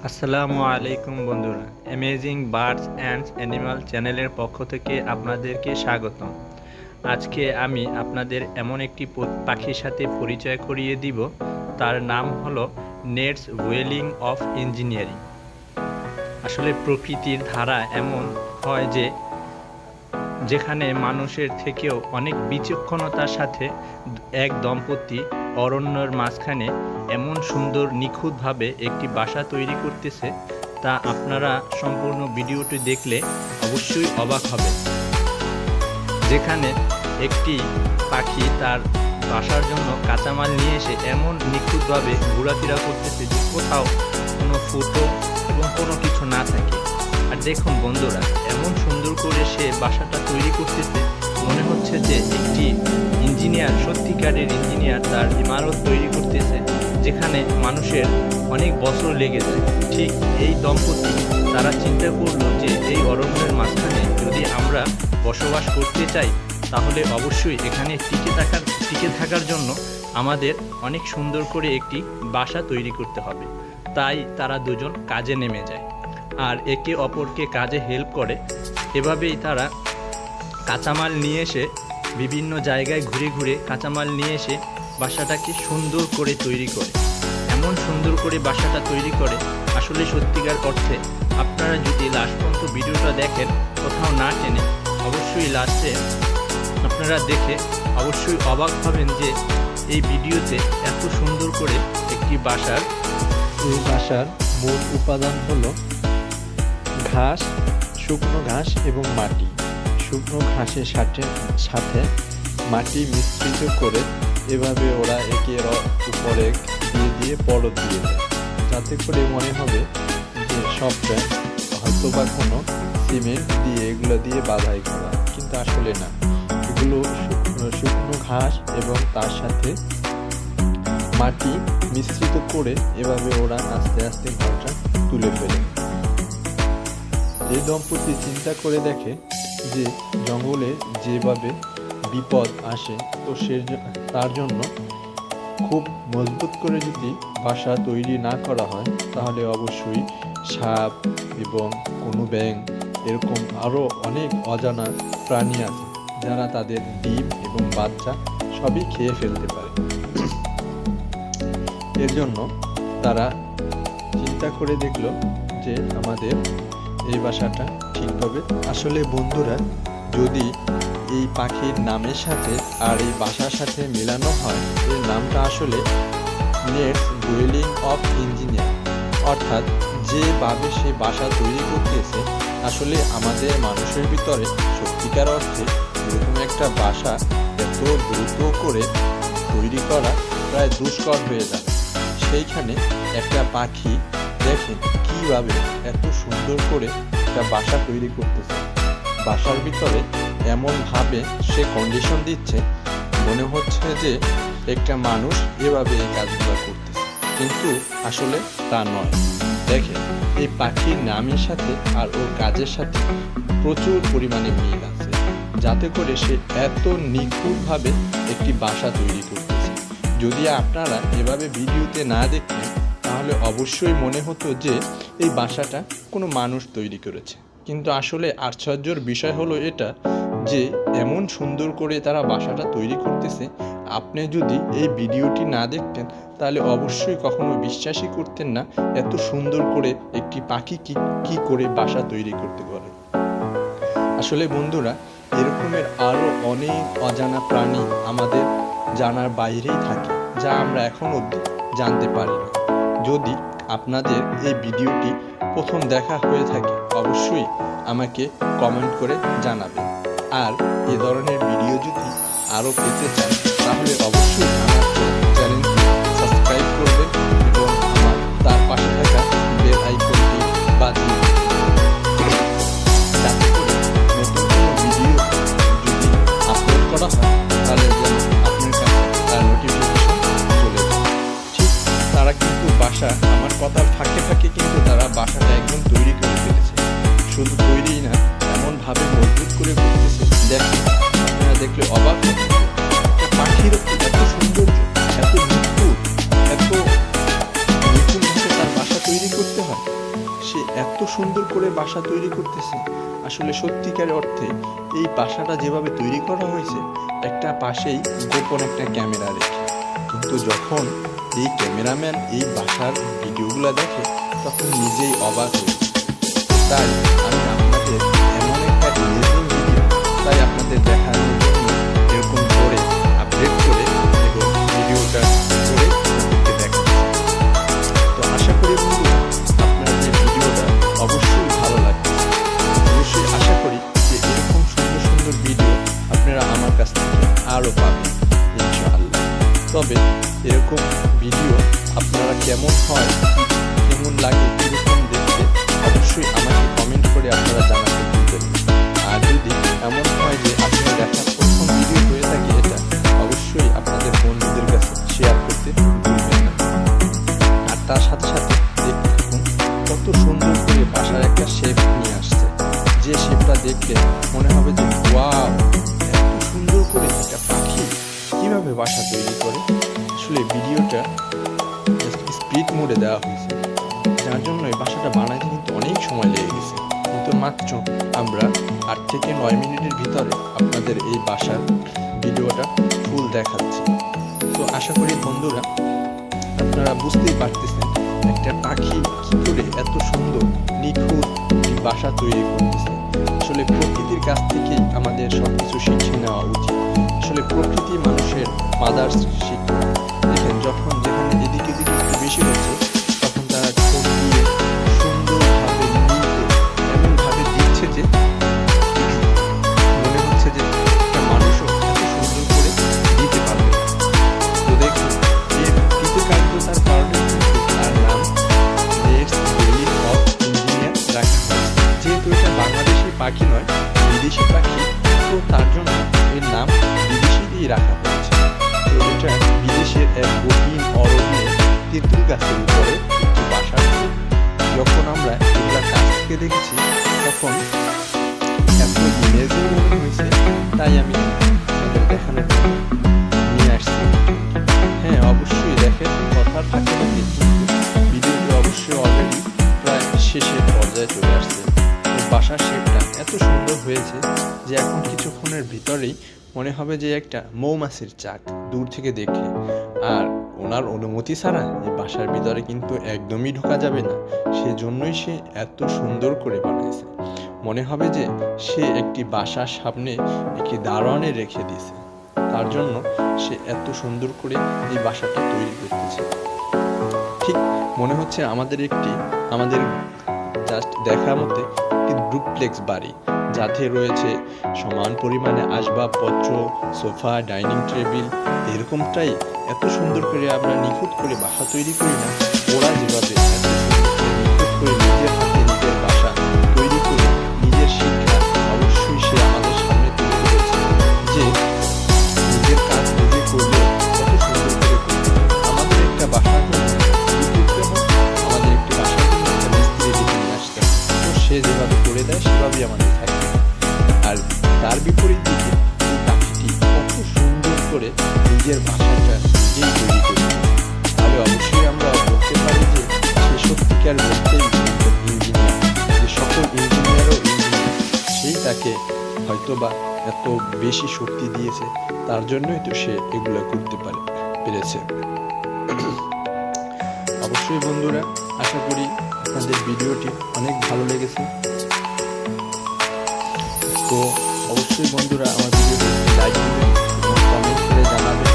আসসালামু আলাইকুম বন্ধুরা, অ্যামেজিং বার্ডস অ্যান্ড অ্যানিমাল চ্যানেলের পক্ষ থেকে আপনাদেরকে স্বাগতম। আজকে আমি আপনাদের এমন একটি পাখির সাথে পরিচয় করিয়ে দিব, তার নাম হলো নেটস ওয়েলিং অফ ইঞ্জিনিয়ারিং। আসলে প্রকৃতির ধারা এমন হয় যে যেখানে মানুষের থেকেও অনেক বিচক্ষণতার সাথে এক দম্পতি অরণ্যের মাঝখানে এমন সুন্দর নিখুঁতভাবে একটি বাসা তৈরি করতেছে, তা আপনারা সম্পূর্ণ ভিডিওটি দেখলে অবশ্যই অবাক হবেন। যেখানে একটি পাখি তার বাসার জন্য কাঁচামাল নিয়ে এসে এমন নিখুঁতভাবে ঘোরাফেরা করতেছে যে কোথাও কোনো ফুটো এবং কোনো কিছু না থাকে। আর দেখুন বন্ধুরা, এমন সুন্দর করে সে বাসাটা তৈরি করতেছে, মনে হচ্ছে যে একটি ইঞ্জিনিয়ার, সত্যিকারের ইঞ্জিনিয়ার তার ইমারত তৈরি করতেছে, যেখানে মানুষের অনেক বছর লেগে যায়। ঠিক এই দম্পতি তারা চিন্তা করলো যে এই অরণ্যের মাঝখানে যদি আমরা বসবাস করতে চাই, তাহলে অবশ্যই এখানে টিকে থাকার জন্য আমাদের অনেক সুন্দর করে একটি বাসা তৈরি করতে হবে। তাই তারা দুজন কাজে নেমে যায় আর একে অপরকে কাজে হেল্প করে। এভাবেই তারা কাঁচামাল নিয়ে এসে বিভিন্ন জায়গায় ঘুরে ঘুরে কাঁচামাল নিয়ে এসে বাসাটাকে সুন্দর করে তৈরি করে। এমন সুন্দর করে বাসাটা তৈরি করে, আসলে সত্যিকার অর্থে আপনারা যদি লাস্ট পর্যন্ত ভিডিওটা দেখেন, কোথাও না টেনে, অবশ্যই লাস্টে আপনারা দেখে অবশ্যই অবাক হবেন যে এই ভিডিওতে এত সুন্দর করে একটি বাসার মূল উপাদান হলো ঘাস, শুকনো ঘাস এবং মাটি। শুকনো ঘাসের সাথে মাটি মিশ্রিত করে এভাবে ওরা একের উপরে দিয়ে পরত দিয়ে দেয়, যাতে করে মনে হবে যে সবটা হয়তো বা কোনো সিমেন্ট দিয়ে এগুলো দিয়ে বাধাই করা, কিন্তু আসলে না। এগুলো শুকনো ঘাস এবং তার সাথে মাটি মিশ্রিত করে এভাবে ওরা আস্তে আস্তে ঘরটা তুলে ফেলে। এই দম্পতি চিন্তা করে দেখে যে জঙ্গলে যেভাবে বিপদ আসে, তো তার জন্য খুব মজবুত করে যদি বাসা তৈরি না করা হয়, তাহলে অবশ্যই সাপ এবং কোনো ব্যাঙ, এরকম আরও অনেক অজানা প্রাণী আছে যারা তাদের ডিম এবং বাচ্চা সবই খেয়ে ফেলতে পারে। এর জন্য তারা চিন্তা করে দেখলো যে আমাদের এই বাসাটা ঠিকভাবে, আসলে বন্ধুরা, যদি এই পাখির নামের সাথে আর এই বাসার সাথে মেলানো হয়, এর নামটা আসলে নেটস ওয়েলিং অফ ইঞ্জিনিয়ার। অর্থাৎ যেভাবে সে বাসা তৈরি করতেছে, আসলে আমাদের মানুষের ভিতরে সত্যিকার অর্থে এরকম একটা বাসা এত দ্রুত করে তৈরি করা প্রায় দুষ্কর হয়ে যাবে। সেইখানে একটা পাখি দেখেন কিভাবে এত সুন্দর করে একটা বাসা তৈরি করতেছে। বাসার ভিতরে এমনভাবে সে কন্ডিশন দিচ্ছে, মনে হচ্ছে যে একটা মানুষ এভাবে এই কাজগুলো করতেছে, কিন্তু আসলে তা নয়। দেখেন এই পাখির নামের সাথে আর ওর কাজের সাথে প্রচুর পরিমাণে মিল আছে, যাতে করে সে এত নিখুঁতভাবে একটি বাসা তৈরি করতেছে। যদি আপনারা এভাবে ভিডিওতে না দেখতেন, তাহলে অবশ্যই মনে হতো যে এই বাসাটা কোনো মানুষ তৈরি করেছে। কিন্তু আসলে আশ্চর্যের বিষয় হলো এটা যে এমন সুন্দর করে তারা বাসাটা তৈরি করতেছে, আপনি যদি এই ভিডিওটি না দেখতেন, তাহলে অবশ্যই কখনো বিশ্বাসই করতেন না এত সুন্দর করে একটি পাখি কি করে বাসা তৈরি করতে পারে। আসলে বন্ধুরা, এরকমের আরও অনেক অজানা প্রাণী আমাদের জানার বাইরেই থাকে, যা আমরা এখন অবধি জানতে পারি না। যদি আপনাদের এই ভিডিওটি প্রথম দেখা হয়ে থাকে, অবশ্যই আমাকে কমেন্ট করে জানাবেন। আর এ ধরনের ভিডিও যদি আরও পেতে চান, তাহলে অবশ্যই আমার চ্যানেলটি সাবস্ক্রাইব করবেন এবং আমার তার পাশে থাকা বেল আইকনটি বাজিয়ে দেবেন, যাতে করে নতুন কোনো ভিডিও যদি আপলোড করা হয়, তাহলে যেন আপনার কাছে তার নোটিফিকেশন চলে যায়। ঠিক তারা কিন্তু বাসা, আমার কথার ফাঁকে ফাঁকে কিন্তু তারা বাসাটা একদম তৈরি করে ফেলেছে। শুধু তৈরিই না, এমনভাবে মজবুত করে করতেছে, দেখেন আপনারা দেখলে অবাক হবেন। পাখির এত সৌন্দর্য, এত নিখুঁত, এত নিখুঁতভাবে তার বাসা তৈরি করতে হয়। সে এত সুন্দর করে বাসা তৈরি করতেছে। আসলে সত্যিকার অর্থে এই বাসাটা যেভাবে তৈরি করা হয়েছে একটা পাশেই গোপন একটা ক্যামেরা রেখে, কিন্তু যখন এই ক্যামেরাম্যান এই বাসার ভিডিওগুলো দেখে তখন নিজেই অবাক হয়ে যায়। তাই আমি আপনাদের এমন একটা অ্যামেজিং ভিডিও তাই আপনাদের দেখানোর জন্য এরকম করে আপডেট করে এবং ভিডিওটা করে দেখাচ্ছি। তো আশা করি বন্ধুরা আপনাদের ভিডিওটা অবশ্যই ভালো লাগবে। অবশ্যই আশা করি যে এরকম সুন্দর সুন্দর ভিডিও আপনারা আমার কাছ থেকে আরও পাবেন ইনশাআল্লাহ। তবে এরকম ভিডিও আপনারা কেমন হয়, কেমন লাগে, কীরকম দেখতে অবশ্যই আমাকে কমেন্ট করে আপনারা জানাতে ভুলবেন না। আর যদি এমন হয় যে আপনার দেখা প্রথম ভিডিও হয়ে থাকে এটা অবশ্যই আপনাদের বন্ধুদের কাছে শেয়ার করতে ভুলবেন না। আর তার সাথে সাথে দেখতে থাকুন কত সুন্দর করে বাসার একটা শেপ নিয়ে আসছে, যে শেপটা দেখলে মনে হবে যে ওয়াও, এত সুন্দর করে একটা পাখি কীভাবে বাসা তৈরি করে। আসলে ভিডিওটা স্পিড মোডে দেওয়া হয়েছে, যার জন্য এই বাসাটা বানাইতে কিন্তু অনেক সময় লেগে গেছে, কিন্তু মাত্র আমরা 8 থেকে 9 মিনিটের ভিতরে আপনাদের এই বাসার ভিডিওটা ফুল দেখাচ্ছি। তো আশা করি বন্ধুরা আপনারা বুঝতেই পারতেছেন একটা পাখি কী করে এত সুন্দর নিখুঁত বাসা তৈরি করতেছে। আসলে প্রকৃতির কাছ থেকেই আমাদের সব কিছু শিখে নেওয়া উচিত। আসলে প্রকৃতি মানুষের মাদার শিক্ষা। দেখেন যখন যেখানে এদিকে দিকে একটু বেশি হচ্ছে তখন তারা ঠোঁট দিয়ে সুন্দরভাবে এমনভাবে দিচ্ছে যে মনে হচ্ছে যে একটা মানুষও এত সুন্দর করে দিতে পারবে। তো দেখুন এর কৃতকার্যতার কারণে তার নাম লেটস ডেইলি অফ ইঞ্জিনিয়ার রাখা হয়। যেহেতু এটা বাংলাদেশি পাখি নয়, বিদেশি পাখি, তো তার জন্য এর নাম বিদেশি দিয়ে রাখা হয়েছে। তো এটা বিদেশের এক গহীন অরণ্যে তেঁতুল গাছের উপরে একটি বাসা। যখন আমরা এগুলা কাছ থেকে দেখেছি তখন এত ইমেজিং মনে হয়েছে, তাই আমি আপনাদের দেখানোর জন্য নিয়ে আসছি। হ্যাঁ অবশ্যই দেখেন কথার ফাঁকে ফাঁকে ভিডিওটি অবশ্যই অলরেডি প্রায় শেষের পর্যায়ে চলে আসছে। বাসার শেপটা এত সুন্দর হয়েছে যে এখন কিছুক্ষণের ভিতরেই মনে হবে যে একটা মৌমাছির চাক দূর থেকে দেখে। আর ওনার অনুমতি ছাড়া এই বাসার ভিতরে কিন্তু একদমই ঢোকা যাবে না, সেজন্যই সে এত সুন্দর করে বানাইছে। মনে হবে যে সে একটি বাসার সামনে একটি দারোয়ানে রেখে দিয়েছে, তার জন্য সে এত সুন্দর করে এই বাসাটা তৈরি করতেছে। ঠিক মনে হচ্ছে আমাদের জাস্ট দেখা মতে একটি ডুপ্লেক্স বাড়ি, যাতে রয়েছে সমান পরিমাণে আসবাবপত্র, সোফা, ডাইনিং টেবিল। এরকমটাই এত সুন্দর করে আমরা নিখুঁত করে বাসা তৈরি করি না, ওরা যেভাবে এত সুন্দর করে নিখুঁত করে নিজের হাতে নিজের বাসা তৈরি করে নিজের শিক্ষা অবশ্যই সে আমাদের সামনে তুলে ধরেছে যে নিজের কাজ নিজে করলে কত সুন্দর করে করবে। আমাদের একটা বাসা করতে হয়, আমাদের একটি বাসার জন্য একটা মিস্ত্রি ডেকে নিয়ে আসতে হয়, তো সে যেভাবে করে দেয় সেভাবেই আমাদের থাকবে। আর তার বিপরীত দিকে এই পাখিটি কত সুন্দর করে নিজের বাসাটা নিজেই তৈরি করে, তাহলে অবশ্যই আমরা বলতে পারি যে সে সত্যিকার বলতেই ইঞ্জিনিয়ার। যে সকল ইঞ্জিনিয়ারও ইঞ্জিনিয়ার, সেই তাকে হয়তোবা এত বেশি শক্তি দিয়েছে, তার জন্যই তো সে এগুলো করতে পেরেছে। অবশ্যই বন্ধুরা আশা করি আপনাদের ভিডিওটি অনেক ভালো লেগেছে। তো অবশ্যই বন্ধুরা আমার ভিডিওটি লাইক দিবেন এবং কমেন্ট করে জানাবেন